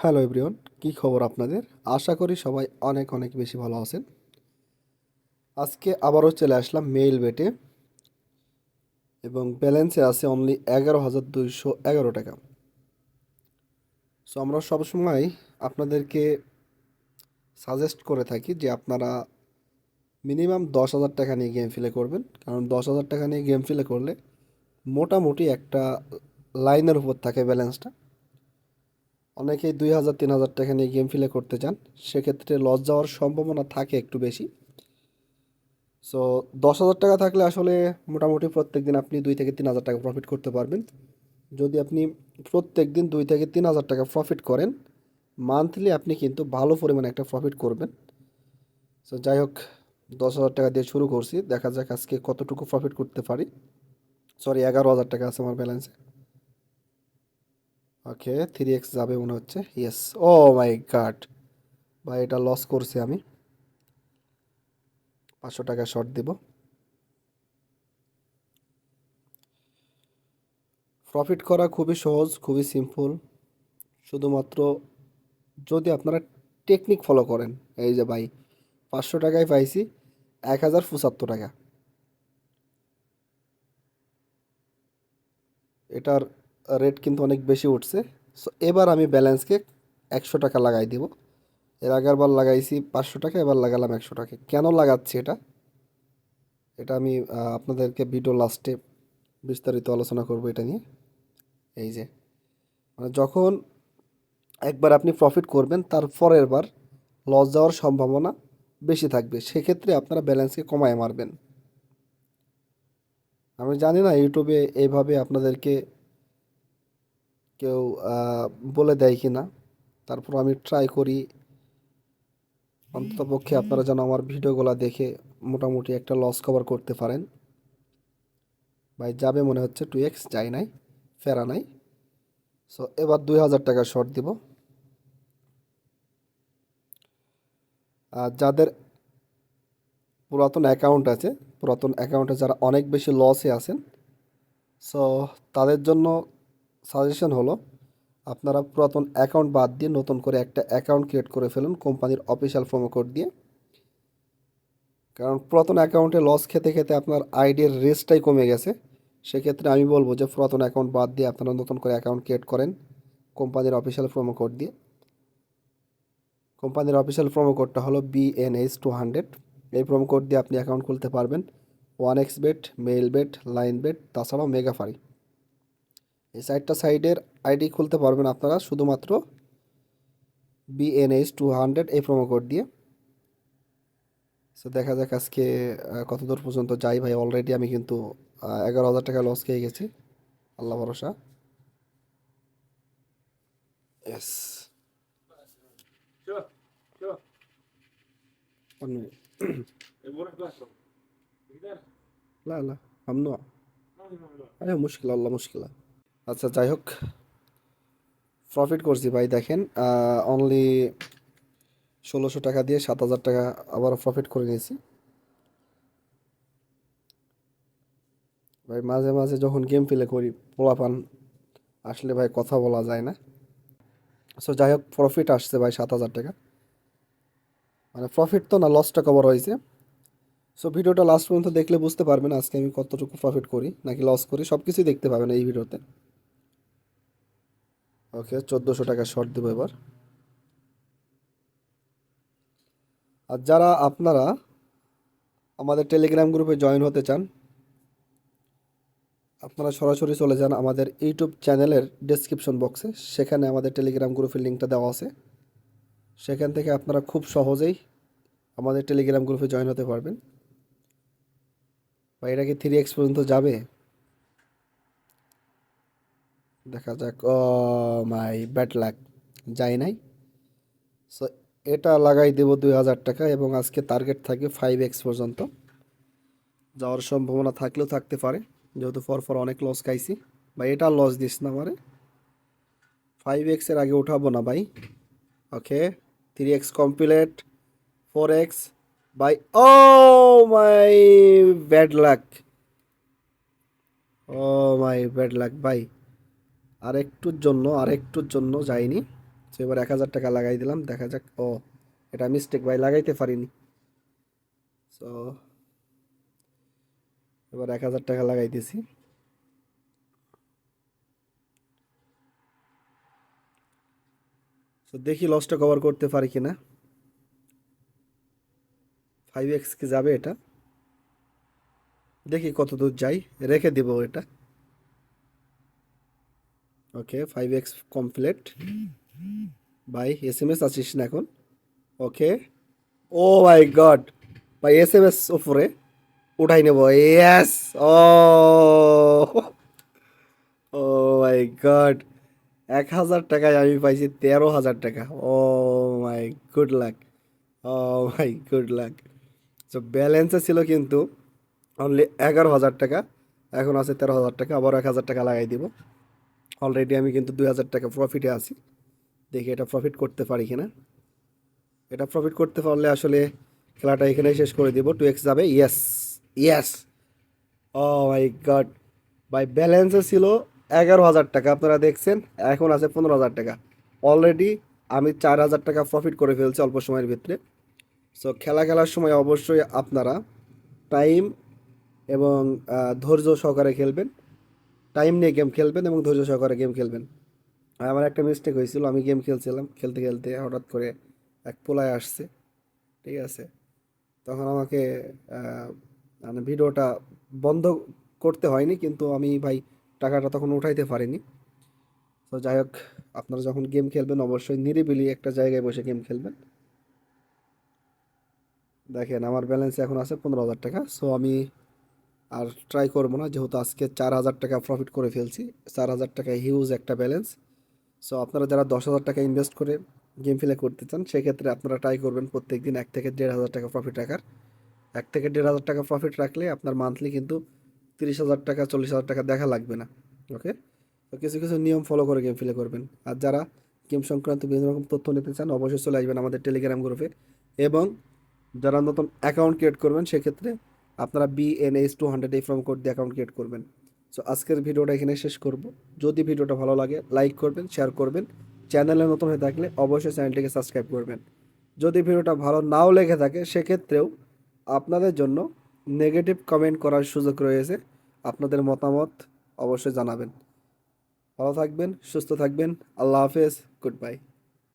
Hello everyone, কী খবর আপনাদের? আশা করি সবাই অনেক অনেক বেশি ভালো আছেন। আজকে আবারও চলে আসলাম মেইল বেটে এবং ব্যালেন্সে আছে অনলি 11,211 টাকা। সো আমরা সবসময় আপনাদেরকে সাজেস্ট করে থাকি যে আপনারা মিনিমাম 10,000 টাকা নিয়ে গেম প্লে করবেন, কারণ 10,000 টাকা নিয়ে গেম প্লে করলে মোটামুটি একটা লাইনের উপর থাকে ব্যালেন্সটা। অনেকেই 2,000 3,000 টাকা নিয়ে গেম প্লে করতে চান, সেক্ষেত্রে লস যাওয়ার সম্ভাবনা থাকে একটু বেশি। সো 10,000 টাকা থাকলে আসলে মোটামুটি প্রত্যেক দিন আপনি 2 থেকে 3 হাজার টাকা প্রফিট করতে পারবেন। যদি আপনি প্রত্যেক দিন 2 থেকে 3 হাজার টাকা প্রফিট করেন, মান্থলি আপনি কিন্তু ভালো পরিমাণে একটা প্রফিট করবেন। সো যাই হোক, 10,000 টাকা দিয়ে শুরু করছি, দেখা যাক আজকে কতটুকু প্রফিট করতে পারি। সরি, 11,000 টাকা আছে আমার ব্যালেন্সে। ওকে, 3x যাবে মনে হচ্ছে। ইয়েস। ও মাই গড, ভাই এটা লস করছি আমি। 500 টাকা শর্ট দিব। প্রফিট করা খুবই সহজ, খুবই সিম্পল। শুধুমাত্র যদি আপনারা টেকনিক ফলো করেন। এই যে ভাই, 500 টাকায় পাইছি 1,075 টাকা। এটার রেট কিন্তু অনেক বেশি উঠছে। সো এবার আমি ব্যালেন্সকে 100 টাকা লাগাই দিব। এর আগের বার লাগাইছি 500 টাকা, এবার লাগালাম 100 টাকা। কেন লাগাচ্ছি এটা, এটা আমি আপনাদেরকে ভিডিও লাস্টে বিস্তারিত আলোচনা করব এটা নিয়ে। এই যে, মানে যখন একবার আপনি প্রফিট করবেন, তার পরের বার লস যাওয়ার সম্ভাবনা বেশি থাকবে, সেক্ষেত্রে আপনারা ব্যালেন্সকে কমায় মারবেন। আমি জানি না ইউটিউবে এইভাবে আপনাদেরকে কেউ বলে দেয় কি না, তারপর আমি ট্রাই করি অন্ততপক্ষে আপনারা যেন আমার ভিডিওগুলো দেখে মোটামুটি একটা লস কভার করতে পারেন। ভাই যাবে মনে হচ্ছে 2x, যাই নাই, ফেরা নাই। সো এবার 2,000 টাকা শর্ট দিব। আর যাদের পুরাতন অ্যাকাউন্ট আছে, পুরাতন অ্যাকাউন্টে যারা অনেক বেশি লসে আছেন, সো তাদের জন্য সাজেশন হলো আপনারা পুরাতন অ্যাকাউন্ট বাদ দিয়ে নতুন করে একটা অ্যাকাউন্ট ক্রিয়েট করে ফেলুন কোম্পানির অফিসিয়াল প্রোমো কোড দিয়ে। কারণ পুরাতন অ্যাকাউন্টে লস খেতে খেতে আপনার আইডির রেসটাই কমে গেছে। সেক্ষেত্রে আমি বলবো যে পুরাতন অ্যাকাউন্ট বাদ দিয়ে আপনারা নতুন করে অ্যাকাউন্ট ক্রিয়েট করেন কোম্পানির অফিসিয়াল প্রোমো কোড দিয়ে। কোম্পানির অফিসিয়াল প্রোমো কোডটা হলো BNH200। এই প্রোমো কোড দিয়ে আপনি অ্যাকাউন্ট খুলতে পারবেন 1xBet, মেইলবেট, লাইনবেট, তাছাড়াও মেগাফারি। এই চারটা সাইডের আইডি খুলতে পারবেন আপনারা শুধুমাত্র BNH200 এই প্রোমো কোড দিয়ে। সো দেখা যাক আজকে কতদূর পর্যন্ত যাই। ভাই অলরেডি আমি কিন্তু 11,000 টাকা লস খেয়ে গেছি, আল্লাহ ভরসা। এস لا لا ممنوع ايوه مشكلة والله مشكلة। আচ্ছা যাই হোক, প্রফিট করছি ভাই, দেখেন অনলি 1,600 টাকা দিয়ে 7,000 টাকা আবার প্রফিট করে নিয়েছি। ভাই মাঝে মাঝে যখন গেম প্লে করি, পোলাপান আসলে ভাই কথা বলা যায় না। সো যাই হোক, প্রফিট আসছে ভাই 7,000 টাকা। মানে প্রফিট তো না, লসটা কভার হয়েছে। সো ভিডিওটা লাস্ট পর্যন্ত দেখলে বুঝতে পারবেন আজকে আমি কতটুকু প্রফিট করি নাকি লস করি, সব কিছুই দেখতে পাবেন এই ভিডিওতে। ওকে, 1,400 টাকা শর্ট দেবো এবার। আর যারা আপনারা আমাদের টেলিগ্রাম গ্রুপে জয়েন হতে চান, আপনারা সরাসরি চলে যান আমাদের ইউটিউব চ্যানেলের ডেসক্রিপশন বক্সে, সেখানে আমাদের টেলিগ্রাম গ্রুপের লিঙ্কটা দেওয়া আছে। সেখান থেকে আপনারা খুব সহজেই আমাদের টেলিগ্রাম গ্রুপে জয়েন হতে পারবেন। বা এটা কি 3x পর্যন্ত যাবে, দেখা যাক। ও মাই ব্যাড লাক, যাই নাই। সো এটা লাগাই দেব 2,000 টাকা এবং আজকে টার্গেট থাকবে 5x পর্যন্ত যাওয়ার সম্ভাবনা থাকলেও থাকতে পারে, যেহেতু পর অনেক লস খাইছি। ভাই এটা লস দিস না আমারে, 5x-এর আগে উঠাবো না ভাই। Okay, 3x complete, 4x। ভাই oh my bad luck, oh my bad luck ভাই। আরেকটুর জন্য যাইনি। তো এবার 1,000 টাকা লাগাই দিলাম, দেখা যাক। ও, এটা মিস্টেক ভাই, লাগাইতে পারিনি। সো এবার 1,000 টাকা লাগাই দিছি। তো দেখি লসটা কভার করতে পারি কিনা। 5x কি যাবে এটা? দেখি কত দূর যাই, রেখে দিব এটা। ওকে, 5x কমপ্লিট। ভাই SMS আসিস না এখন। ওকে। ও মাই গড, ভাই SMS উপরে উঠাই নেব। Yes. O, O my god, 1,000 টাকায় আমি পাইছি 13,000 টাকা। Oh my good luck, oh my good luck. তো ব্যালেন্সে ছিল কিন্তু অনলি 11,000 টাকা, এখন আছে 13,000 টাকা। আবার 1,000 টাকা লাগাই দিব। অলরেডি আমি কিন্তু 2,000 টাকা প্রফিটে আছি। দেখি এটা প্রফিট করতে পারি কিনা। এটা প্রফিট করতে পারলে আসলে খেলাটা এখানেই শেষ করে দিব। 2x যাবে। Yes, yes. Oh my God, ভাই ব্যালেন্সে ছিল 11,000 টাকা, আপনারা দেখছেন। এখন আছে 15,000 টাকা। অলরেডি আমি 4,000 টাকা প্রফিট করে ফেলছি অল্প সময়ের ভিতরে। সো খেলা খেলার সময় অবশ্যই আপনারা টাইম এবং ধৈর্য সহকারে খেলবেন। টাইম নিয়ে গেম খেলবেন এবং ধৈর্য সহকারে গেম খেলবেন। আর আমার একটা মিস্টেক হয়েছিল, আমি গেম খেলছিলাম, খেলতে খেলতে হঠাৎ করে এক পোলায় আসছে, ঠিক আছে। তখন আমাকে আহ, মানে ভিডিওটা বন্ধ করতে হয়নি, কিন্তু আমি ভাই টাকাটা তখন উঠাইতে পারিনি। তো যাই হোক, আপনারা যখন গেম খেলবেন অবশ্যই নিরিবিলি একটা জায়গায় বসে গেম খেলবেন। দেখেন আমার ব্যালেন্স এখন আছে 15,000 টাকা। সো আমি আর ট্রাই করবো না, যেহেতু আজকে 4,000 টাকা প্রফিট করে ফেলছি। 4,000 টাকা হিউজ একটা ব্যালেন্স। সো আপনারা যারা 10,000 টাকা ইনভেস্ট করে গেম প্লে করতে চান, সেক্ষেত্রে আপনারা ট্রাই করবেন প্রত্যেক দিন 1 থেকে 1,500 টাকা প্রফিট রাখার। 1 থেকে 1,500 টাকা প্রফিট রাখলে আপনার মান্থলি কিন্তু 30,000 টাকা 40,000 টাকা দেখা লাগবে না। ওকে। তো কিছু কিছু নিয়ম ফলো করে গেম প্লে করবেন। আর যারা গেম সংক্রান্ত বিভিন্ন রকম তথ্য নিতে চান, অবশ্যই চলে আসবেন আমাদের টেলিগ্রাম গ্রুপে। এবং যারা নতুন অ্যাকাউন্ট ক্রিয়েট করবেন, সেক্ষেত্রে আপনারা BNH200 এই প্রোমো কোড দিয়ে অ্যাকাউন্ট ক্রিয়েট করবেন। সো আজকের ভিডিওটা এখানে শেষ করব। যদি ভিডিওটা ভালো লাগে লাইক করবেন, শেয়ার করবেন। চ্যানেলে নতুন হয়ে থাকলে অবশ্যই চ্যানেলটিকে সাবস্ক্রাইব করবেন। যদি ভিডিওটা ভালো নাও লেগে থাকে, সেক্ষেত্রেও আপনাদের জন্য নেগেটিভ কমেন্ট করার সুযোগ রয়েছে। আপনাদের মতামত অবশ্যই জানাবেন। ভালো থাকবেন, সুস্থ থাকবেন। আল্লাহ হাফেজ, গুড বাই।